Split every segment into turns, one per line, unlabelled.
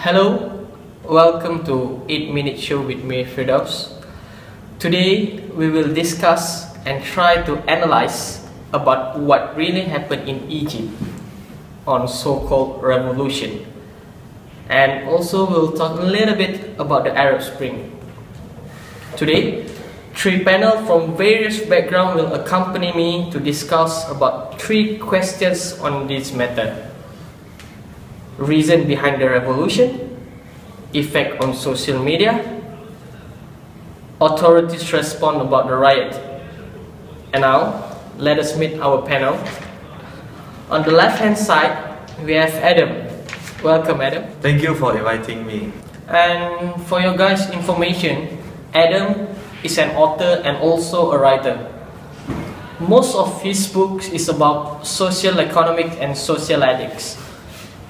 Hello, welcome to 8 Minute Show with me, Firdaus. Today we will discuss and try to analyze about what really happened in Egypt on so-called revolution. And also we'll talk a little bit about the Arab Spring. Today, three panels from various backgrounds will accompany me to discuss about three questions on this matter. Reason behind the revolution, effect on social media, authorities respond about the riot. And now, let us meet our panel. On the left hand side, we have Adam. Welcome, Adam.
Thank you for inviting me.
And for your guys' information, Adam is an author and also a writer. Most of his books is about social, economic and social ethics.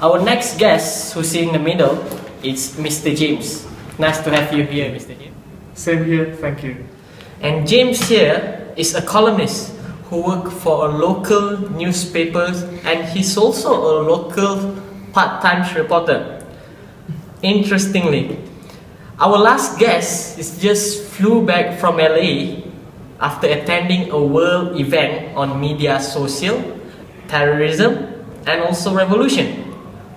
Our next guest, who's in the middle, is Mr. James. Nice to have you here, Mr. James.
Same here, thank you.
And James here is a columnist who works for a local newspaper, and he's also a local part-time reporter. Interestingly, our last guest is just flew back from LA after attending a world event on media, social, terrorism, and also revolution.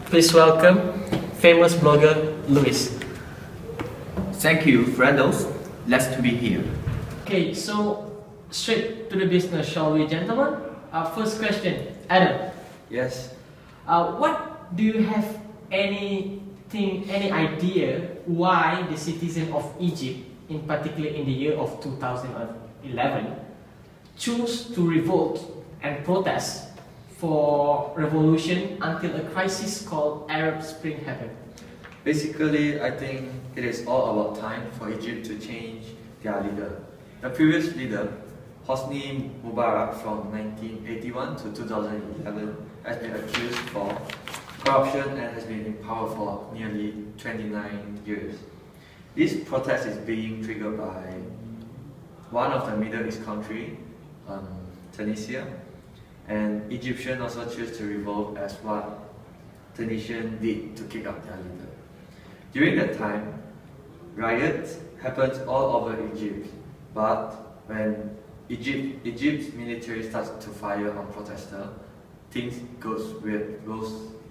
Please welcome famous blogger Luis.
Thank you, Firdaus. Glad to be here.
Okay, so straight to the business, shall we, gentlemen? First question, Adam.
Yes.
What do you have any idea why the citizens of Egypt, in particular in the year of 2011, choose to revolt and protest for revolution until a crisis called Arab Spring happened?
Basically, I think it is all about time for Egypt to change their leader. The previous leader, Hosni Mubarak from 1981 to 2011, has been accused for corruption and has been in power for nearly 29 years. This protest is being triggered by one of the Middle East countries, Tunisia, and Egyptians also choose to revolt as what Tunisians did to kick out their leader. During that time, riots happened all over Egypt, but when Egypt's military starts to fire on protesters, things goes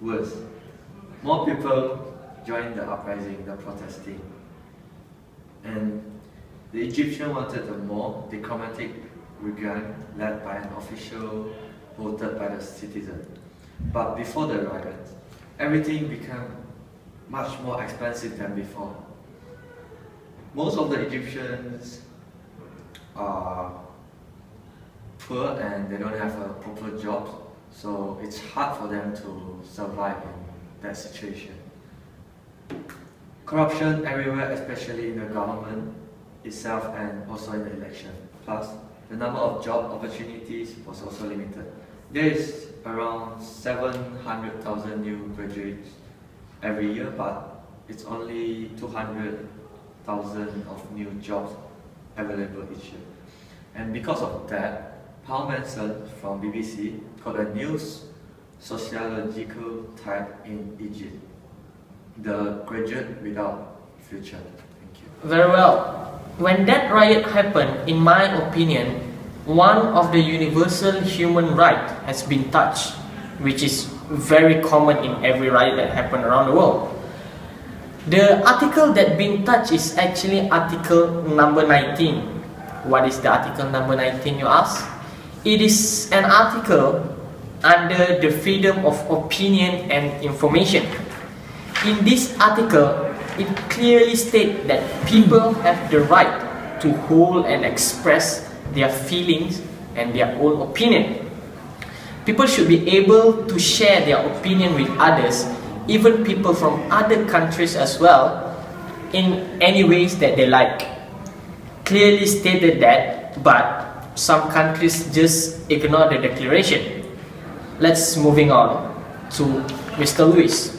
worse. More people joined the uprising, the protesting, and the Egyptians wanted a more democratic regime led by an official voted by the citizen. But before the riot, everything became much more expensive than before. Most of the Egyptians are poor and they don't have a proper job, so it's hard for them to survive in that situation. Corruption everywhere, especially in the government itself and also in the election. Plus, the number of job opportunities was also limited. There is around 700,000 new graduates every year, but it's only 200,000 of new jobs available each year. And because of that, Paul Manson from BBC got a new sociological type in Egypt: the graduate without future. Thank you.
Very well. When that riot happened, in my opinion, one of the universal human rights has been touched, which is very common in every riot that happens around the world. The article that been touched is actually article number 19. What is the article number 19, you ask? It is an article under the freedom of opinion and information. In this article, it clearly states that people have the right to hold and express their feelings and their own opinion. People should be able to share their opinion with others, even people from other countries as well, in any ways that they like. Clearly stated that, but some countries just ignore the declaration. Let's moving on to Mr. Luis.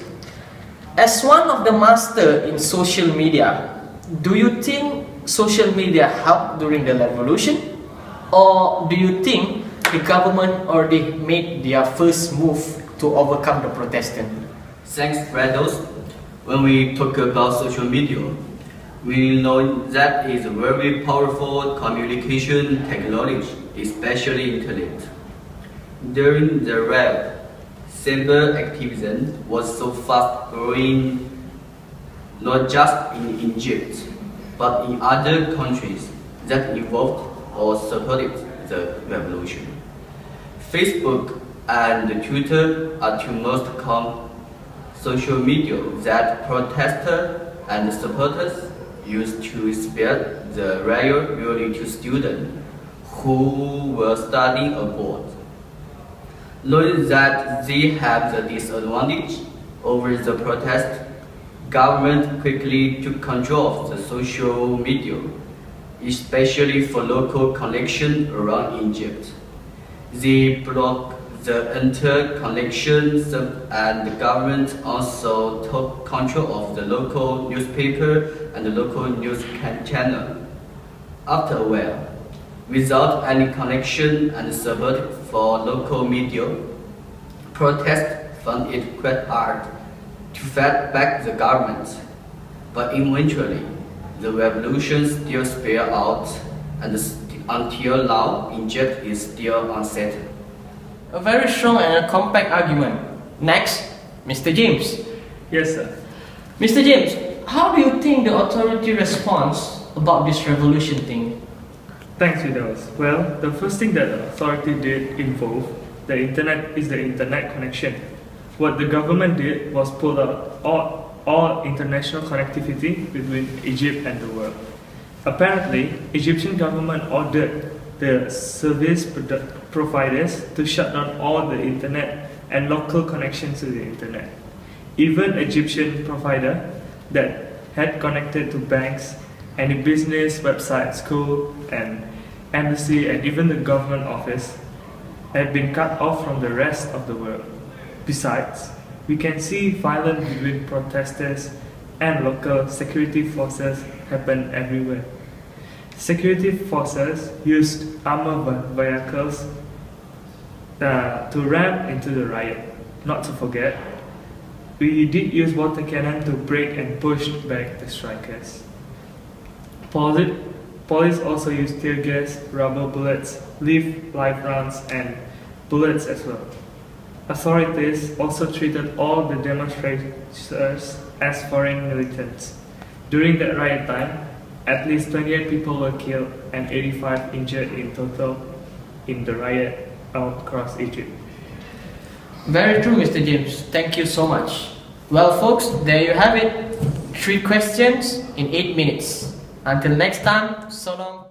As one of the master in social media, do you think social media helped during the revolution? Or do you think the government already made their first move to overcome the Protestant?
Thanks, Firdaus. When we talk about social media, we know that it's a very powerful communication technology, especially internet. During the web, cyber activism was so fast growing, not just in Egypt, but in other countries that involved or supported the revolution. Facebook and Twitter are two most common social media that protesters and supporters used to spread the riot really to students who were studying abroad. Knowing that they have the disadvantage over the protest, government quickly took control of the social media, especially for local connection around Egypt. They blocked the interconnections and the government also took control of the local newspaper and the local news channel. After a while, without any connection and support for local media, protests found it quite hard to fight back the government. But eventually, the revolution still spread out, and until now, Egypt is still unsettled.
A very strong and a compact argument. Next, Mr. James.
Yes, sir.
Mr. James, how do you think the authority responds about this revolution thing?
Thanks, Fidelis. Well, the first thing that the authority did involve the internet is the internet connection. What the government did was pull out all international connectivity between Egypt and the world. Apparently, Egyptian government ordered the service providers to shut down all the internet and local connections to the internet. Even Egyptian provider that had connected to banks, any business, website, school, and embassy, and even the government office had been cut off from the rest of the world. Besides, we can see violence between protesters and local security forces happen everywhere. Security forces used armored vehicles to ram into the riot. Not to forget, we did use water cannon to break and push back the strikers. Police also used tear gas, rubber bullets, live rounds, and bullets as well. Authorities also treated all the demonstrators as foreign militants. During that riot time, at least 28 people were killed and 85 injured in total in the riot across Egypt.
Very true, Mr. James. Thank you so much. Well, folks, there you have it. 3 questions in 8 minutes. Until next time, so long.